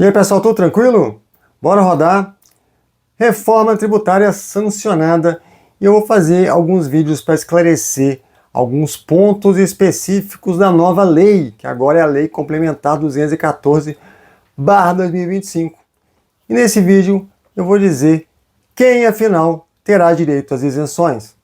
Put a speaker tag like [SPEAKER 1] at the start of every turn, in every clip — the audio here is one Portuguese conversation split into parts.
[SPEAKER 1] E aí, pessoal, tudo tranquilo? Bora rodar? Reforma tributária sancionada, e eu vou fazer alguns vídeos para esclarecer alguns pontos específicos da nova lei, que agora é a Lei Complementar 214/2025. E nesse vídeo eu vou dizer quem, afinal, terá direito às isenções.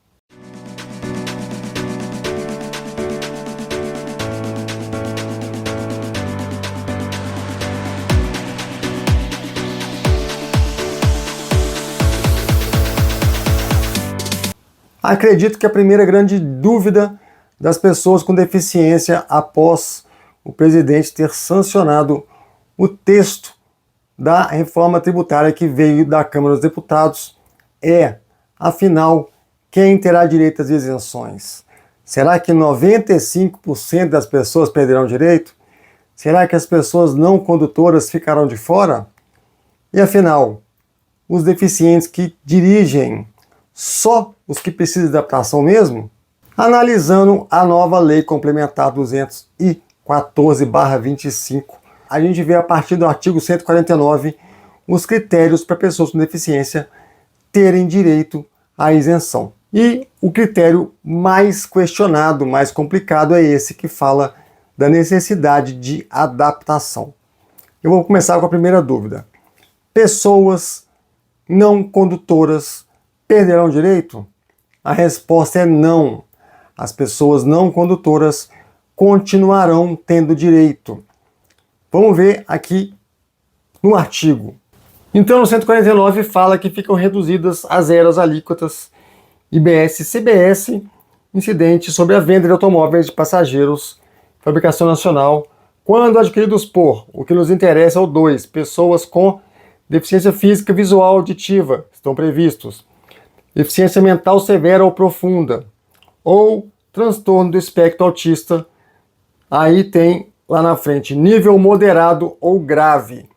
[SPEAKER 1] Acredito que a primeira grande dúvida das pessoas com deficiência após o presidente ter sancionado o texto da reforma tributária que veio da Câmara dos Deputados é, afinal, quem terá direito às isenções? Será que 95% das pessoas perderão direito? Será que as pessoas não condutoras ficarão de fora? E afinal, os deficientes que dirigem, só os que precisam de adaptação mesmo? Analisando a nova Lei Complementar 214/25, a gente vê a partir do artigo 149 os critérios para pessoas com deficiência terem direito à isenção. E o critério mais questionado, mais complicado, é esse que fala da necessidade de adaptação. Eu vou começar com a primeira dúvida. Pessoas não condutoras perderão direito? A resposta é não. As pessoas não condutoras continuarão tendo direito. Vamos ver aqui no artigo. Então, no 149 fala que ficam reduzidas a zero as alíquotas IBS e CBS incidentes sobre a venda de automóveis de passageiros, fabricação nacional, quando adquiridos por, o que nos interessa é o 2, pessoas com deficiência física, visual, auditiva, estão previstos. Deficiência mental severa ou profunda, ou transtorno do espectro autista, aí tem lá na frente nível moderado ou grave,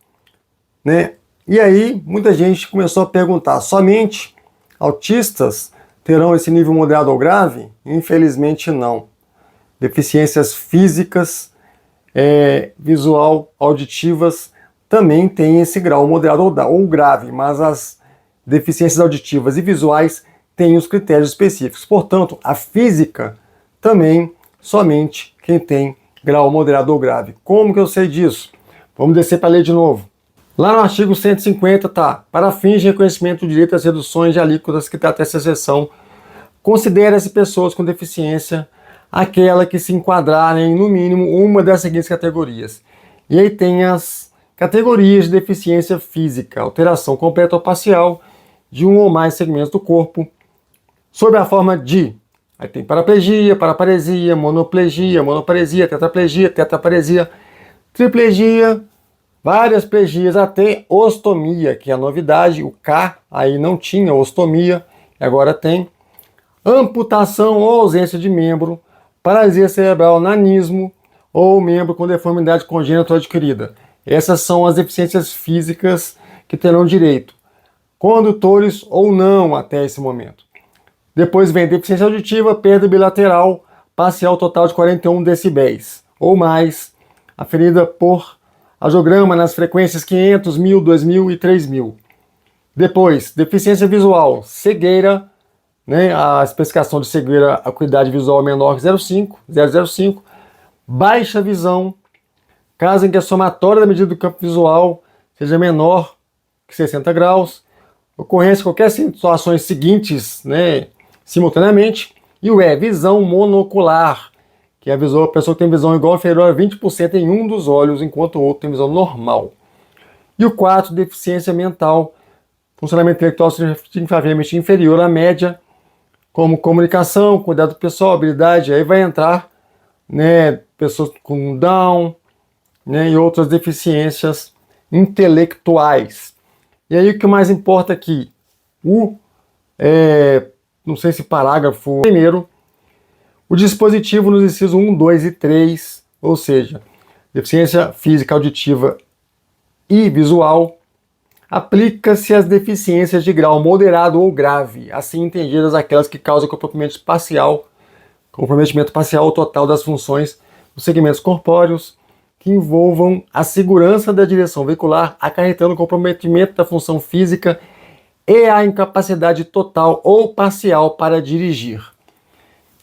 [SPEAKER 1] né? E aí muita gente começou a perguntar, somente autistas terão esse nível moderado ou grave? Infelizmente não. Deficiências físicas, visual, auditivas também têm esse grau moderado ou grave, mas as deficiências auditivas e visuais têm os critérios específicos. Portanto, a física também somente quem tem grau moderado ou grave. Como que eu sei disso? Vamos descer para ler de novo. Lá no artigo 150 tá: para fins de reconhecimento do direito às reduções de alíquotas que trata essa seção, considera-se pessoas com deficiência aquela que se enquadrarem no mínimo uma das seguintes categorias. E aí tem as categorias de deficiência física: alteração completa ou parcial de um ou mais segmentos do corpo, sob a forma de, aí tem paraplegia, paraparesia, monoplegia, monoparesia, tetraplegia, tetraparesia, triplegia, várias plegias, até ostomia, que é a novidade. O K aí não tinha ostomia, agora tem. Amputação ou ausência de membro, paralisia cerebral, nanismo ou membro com deformidade congênita ou adquirida. Essas são as deficiências físicas que terão direito, condutores ou não até esse momento. Depois vem deficiência auditiva, perda bilateral, parcial total de 41 decibéis ou mais, aferida por audiograma nas frequências 500, 1000, 2000 e 3000. Depois, deficiência visual, cegueira, né, a especificação de cegueira, a acuidade visual menor que 0,05, baixa visão, caso em que a somatória da medida do campo visual seja menor que 60 graus, ocorrência de qualquer situações seguintes, né, simultaneamente, e o visão monocular, que é a pessoa que tem visão igual ou inferior a 20% em um dos olhos, enquanto o outro tem visão normal. E o 4, deficiência mental, funcionamento intelectual significativamente inferior à média, como comunicação, cuidado pessoal, habilidade, aí vai entrar, né, pessoas com Down, né, e outras deficiências intelectuais. E aí o que mais importa aqui, não sei se parágrafo primeiro, o dispositivo nos incisos 1, 2 e 3, ou seja, deficiência física, auditiva e visual, aplica-se às deficiências de grau moderado ou grave, assim entendidas aquelas que causam comprometimento parcial ou total das funções dos segmentos corpóreos, que envolvam a segurança da direção veicular, acarretando comprometimento da função física e a incapacidade total ou parcial para dirigir.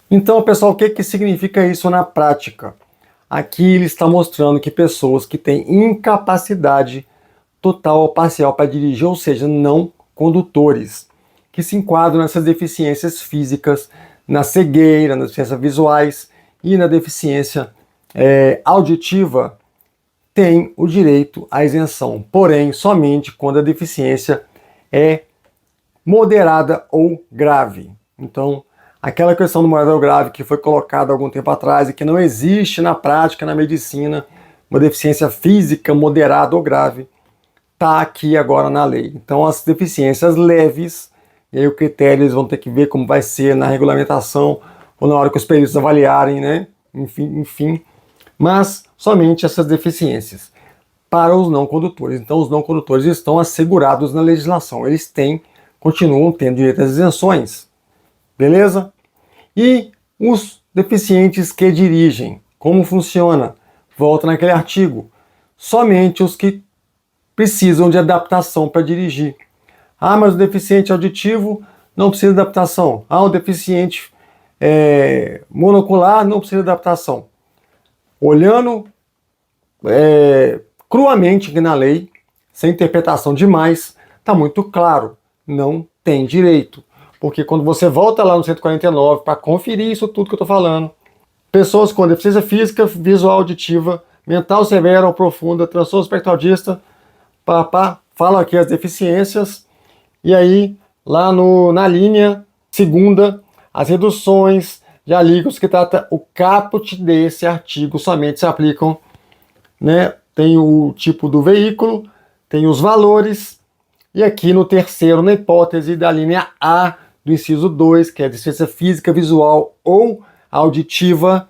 [SPEAKER 1] Então, pessoal, o que significa isso na prática? Aqui ele está mostrando que pessoas que têm incapacidade total ou parcial para dirigir, ou seja, não condutores, que se enquadram nessas deficiências físicas, na cegueira, nas deficiências visuais e na deficiência auditiva, têm o direito à isenção, porém, somente quando a deficiência é moderada ou grave. Então, aquela questão do moderado ou grave que foi colocada há algum tempo atrás e que não existe na prática, na medicina, uma deficiência física moderada ou grave, está aqui agora na lei. Então, as deficiências leves, e aí o critério eles vão ter que ver como vai ser na regulamentação ou na hora que os peritos avaliarem, né? Enfim, mas somente essas deficiências para os não condutores. Então, os não condutores estão assegurados na legislação. Eles continuam tendo direito às isenções. Beleza? E os deficientes que dirigem, como funciona? Volta naquele artigo. Somente os que precisam de adaptação para dirigir. Ah, mas o deficiente auditivo não precisa de adaptação. Ah, o deficiente monocular não precisa de adaptação. Olhando cruamente aqui na lei, sem interpretação demais, está muito claro, não tem direito. Porque quando você volta lá no 149 para conferir isso tudo que eu estou falando, pessoas com deficiência física, visual, auditiva, mental severa ou profunda, transtorno espectro autista, falam aqui as deficiências, e aí lá na linha segunda, as reduções de alíquotas que trata o caput desse artigo somente se aplicam, né? Tem o tipo do veículo, tem os valores, e aqui no terceiro, na hipótese da linha A do inciso 2, que é deficiência física, visual ou auditiva,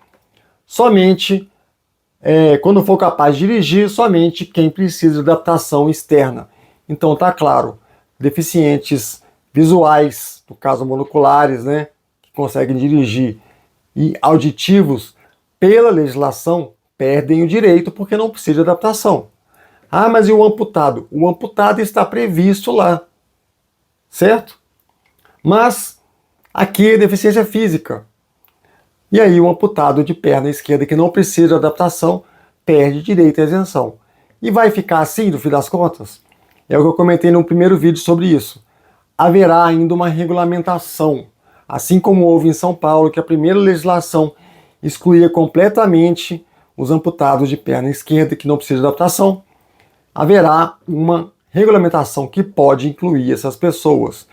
[SPEAKER 1] somente quando for capaz de dirigir, somente quem precisa de adaptação externa. Então tá claro, deficientes visuais, no caso monoculares, né, que conseguem dirigir, e auditivos, pela legislação, perdem o direito porque não precisa de adaptação. Ah, mas e o amputado? O amputado está previsto lá, certo? Mas aqui é deficiência física. E aí o amputado de perna esquerda que não precisa de adaptação perde direito à isenção. E vai ficar assim, no fim das contas? É o que eu comentei no primeiro vídeo sobre isso. Haverá ainda uma regulamentação, assim como houve em São Paulo, que a primeira legislação excluía completamente os amputados de perna esquerda que não precisam de adaptação. Haverá uma regulamentação que pode incluir essas pessoas.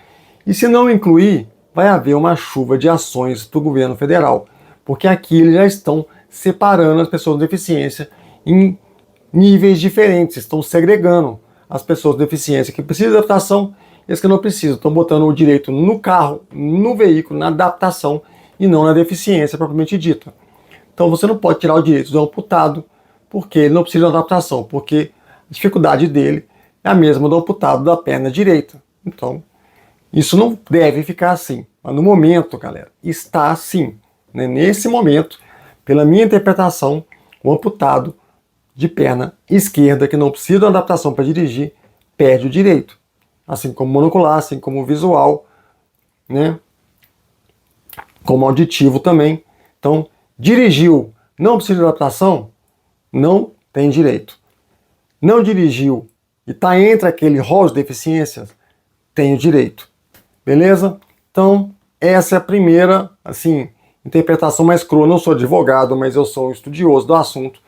[SPEAKER 1] E se não incluir, vai haver uma chuva de ações do governo federal, porque aqui eles já estão separando as pessoas com deficiência em níveis diferentes, estão segregando as pessoas com deficiência que precisam de adaptação e as que não precisam. Estão botando o direito no carro, no veículo, na adaptação e não na deficiência propriamente dita. Então você não pode tirar o direito do amputado porque ele não precisa de adaptação, porque a dificuldade dele é a mesma do amputado da perna direita. Então, isso não deve ficar assim. Mas no momento, galera, está assim. Né? Nesse momento, pela minha interpretação, o amputado de perna esquerda, que não precisa de adaptação para dirigir, perde o direito. Assim como monocular, assim como visual, né? Como auditivo também. Então, dirigiu, não precisa de adaptação, não tem direito. Não dirigiu e está entre aquele rol de deficiências, tem o direito. Beleza? Então, essa é a primeira, assim, interpretação mais crua. Eu não sou advogado, mas eu sou um estudioso do assunto,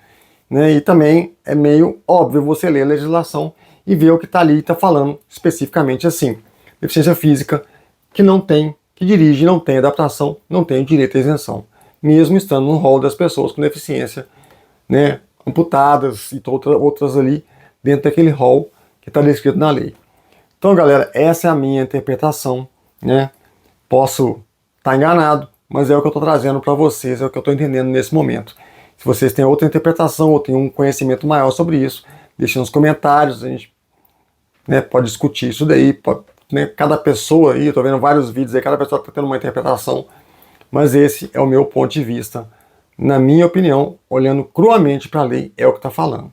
[SPEAKER 1] né? E também é meio óbvio você ler a legislação e ver o que está ali e está falando especificamente assim. Deficiência física que não tem, que dirige, não tem adaptação, não tem direito à isenção. Mesmo estando no rol das pessoas com deficiência, né? Amputadas e outras ali dentro daquele rol que está descrito na lei. Então, galera, essa é a minha interpretação, né? Posso estar enganado, mas é o que eu estou trazendo para vocês, é o que eu estou entendendo nesse momento. Se vocês têm outra interpretação ou têm um conhecimento maior sobre isso, deixem nos comentários, a gente, né, pode discutir isso daí. Pode, né, cada pessoa aí, eu estou vendo vários vídeos aí, cada pessoa está tendo uma interpretação, mas esse é o meu ponto de vista, Na minha opinião, olhando cruamente para a lei, é o que está falando.